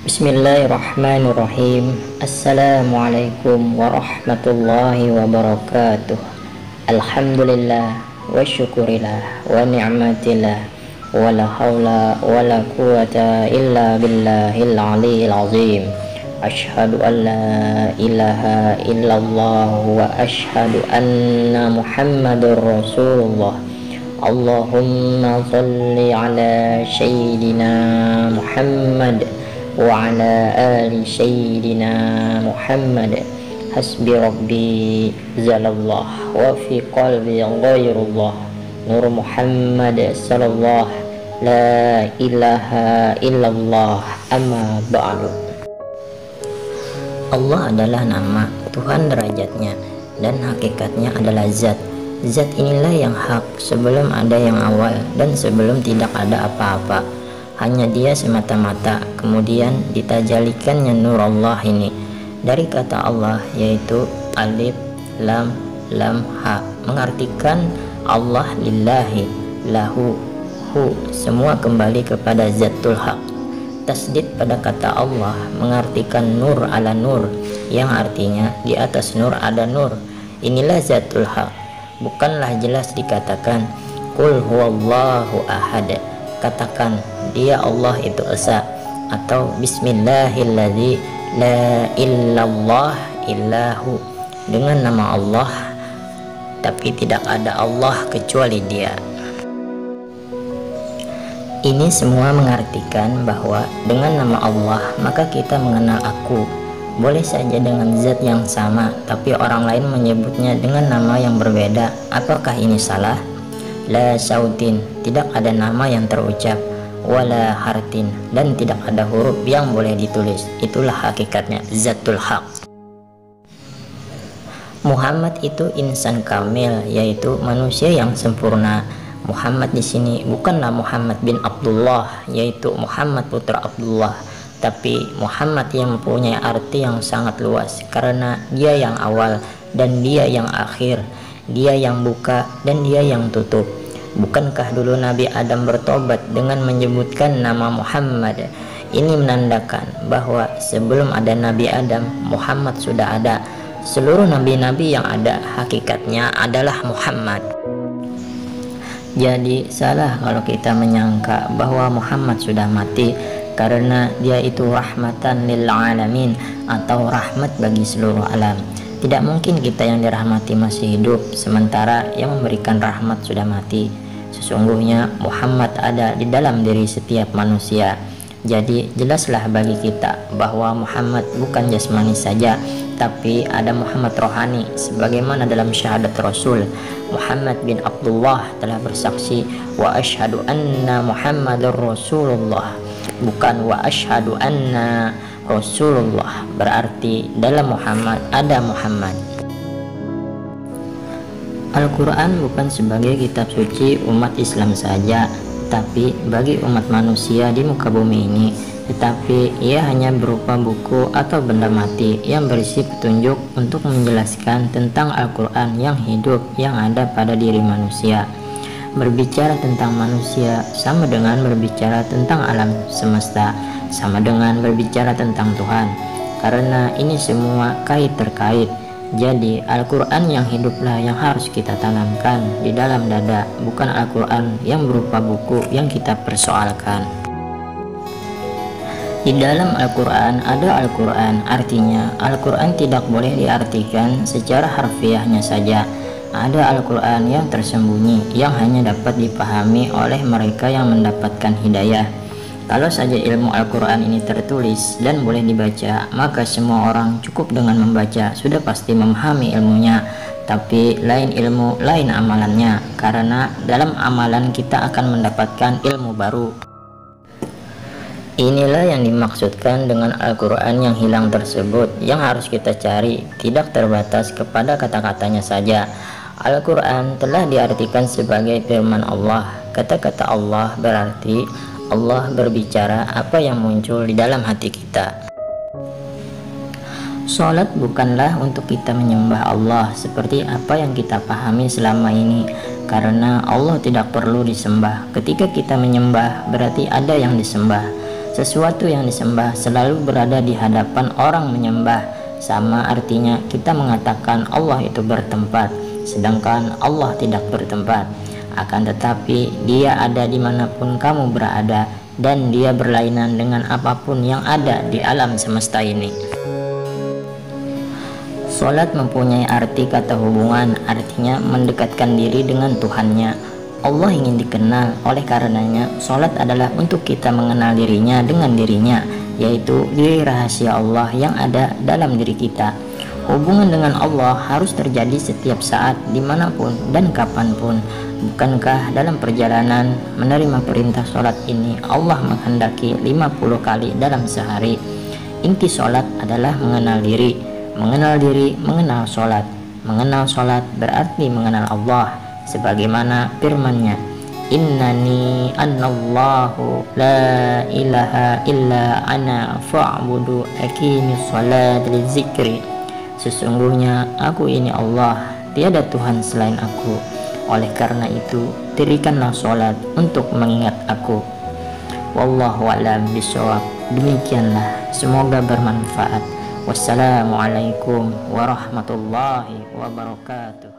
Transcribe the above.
Bismillahirrahmanirrahim. Assalamualaikum warahmatullahi wabarakatuh. Alhamdulillah wa syukurillah wa ni'matillah wa la hawla wa la quwata illa billahil aliyyil azim. Asyhadu an la ilaha illallah wa asyhadu anna muhammadur rasulullah. Allahumma salli ala sayyidina Muhammad wa ala ali sayyidina Muhammad. Hasbi rabbi zalallah wa fi qalbi ghairullah. Nur Muhammad sallallahu la ilaha illallah, amma ba'du. Allah adalah nama, Tuhan derajatnya, dan hakikatnya adalah zat. Zat inilah yang hak, sebelum ada yang awal dan sebelum tidak ada apa-apa. Hanya dia semata-mata, kemudian ditajalikannya nur Allah ini dari kata Allah, yaitu alif lam lam ha, mengartikan Allah lillahi, lahu, hu, semua kembali kepada zatul haq. Tasdid pada kata Allah mengartikan nur ala nur, yang artinya di atas nur ada nur. Inilah zatul haq. Bukanlah jelas dikatakan qul huwallahu ahad, katakan dia Allah itu esa, atau bismillahilladzi la illallah illahu, dengan nama Allah tapi tidak ada Allah kecuali dia. Ini semua mengartikan bahwa dengan nama Allah maka kita mengenal aku. Boleh saja dengan zat yang sama, tapi orang lain menyebutnya dengan nama yang berbeda. Apakah ini salah? La sautin, tidak ada nama yang terucap. Wala hartin, dan tidak ada huruf yang boleh ditulis. Itulah hakikatnya zatul haq. Muhammad itu insan kamil, yaitu manusia yang sempurna. Muhammad di sini bukanlah Muhammad bin Abdullah, yaitu Muhammad putra Abdullah, tapi Muhammad yang mempunyai arti yang sangat luas, karena dia yang awal dan dia yang akhir, dia yang buka dan dia yang tutup. Bukankah dulu Nabi Adam bertobat dengan menyebutkan nama Muhammad? Ini menandakan bahwa sebelum ada Nabi Adam, Muhammad sudah ada. Seluruh nabi-nabi yang ada hakikatnya adalah Muhammad. Jadi salah kalau kita menyangka bahwa Muhammad sudah mati, karena dia itu rahmatan lil alamin, atau rahmat bagi seluruh alam. Tidak mungkin kita yang dirahmati masih hidup, sementara yang memberikan rahmat sudah mati. Sesungguhnya Muhammad ada di dalam diri setiap manusia. Jadi jelaslah bagi kita bahwa Muhammad bukan jasmani saja, tapi ada Muhammad rohani, sebagaimana dalam syahadat Rasul. Muhammad bin Abdullah telah bersaksi, wa asyhadu anna Muhammadar Rasulullah, bukan wa asyhadu anna Rasulullah, berarti dalam Muhammad ada Muhammad. Al-Quran bukan sebagai kitab suci umat Islam saja, tapi bagi umat manusia di muka bumi ini. Tetapi ia hanya berupa buku atau benda mati yang berisi petunjuk untuk menjelaskan tentang Al-Quran yang hidup yang ada pada diri manusia. Berbicara tentang manusia sama dengan berbicara tentang alam semesta, sama dengan berbicara tentang Tuhan, karena ini semua kait terkait. Jadi Al-Quran yang hiduplah yang harus kita tanamkan di dalam dada, bukan Al-Quran yang berupa buku yang kita persoalkan. Di dalam Al-Quran ada Al-Quran, artinya Al-Quran tidak boleh diartikan secara harfiahnya saja. Ada Al-Quran yang tersembunyi, yang hanya dapat dipahami oleh mereka yang mendapatkan hidayah. Kalau saja ilmu Al-Quran ini tertulis dan boleh dibaca, maka semua orang cukup dengan membaca sudah pasti memahami ilmunya. Tapi lain ilmu, lain amalannya, karena dalam amalan kita akan mendapatkan ilmu baru. Inilah yang dimaksudkan dengan Al-Quran yang hilang tersebut, yang harus kita cari, tidak terbatas kepada kata-katanya saja. Al-Quran telah diartikan sebagai firman Allah. Kata-kata Allah berarti Allah berbicara apa yang muncul di dalam hati kita. Salat bukanlah untuk kita menyembah Allah seperti apa yang kita pahami selama ini, karena Allah tidak perlu disembah. Ketika kita menyembah berarti ada yang disembah. Sesuatu yang disembah selalu berada di hadapan orang menyembah. Sama artinya kita mengatakan Allah itu bertempat, sedangkan Allah tidak bertempat. Akan tetapi dia ada dimanapun kamu berada, dan dia berlainan dengan apapun yang ada di alam semesta ini. Salat mempunyai arti kata hubungan, artinya mendekatkan diri dengan Tuhannya. Allah ingin dikenal, oleh karenanya salat adalah untuk kita mengenal dirinya dengan dirinya, yaitu diri rahasia Allah yang ada dalam diri kita. Hubungan dengan Allah harus terjadi setiap saat, dimanapun dan kapanpun. Bukankah dalam perjalanan menerima perintah salat ini Allah menghendaki 50 kali dalam sehari? Inti salat adalah mengenal diri. Mengenal diri, mengenal salat. Mengenal salat berarti mengenal Allah, sebagaimana firman-Nya, innani annallahu la ilaha illa ana fa'budu aqimis salat li zikri. Sesungguhnya aku ini Allah, tiada Tuhan selain aku. Oleh karena itu, dirikanlah salat untuk mengingat aku. Wallahu a'lam bishawab. Demikianlah, semoga bermanfaat. Wassalamualaikum warahmatullahi wabarakatuh.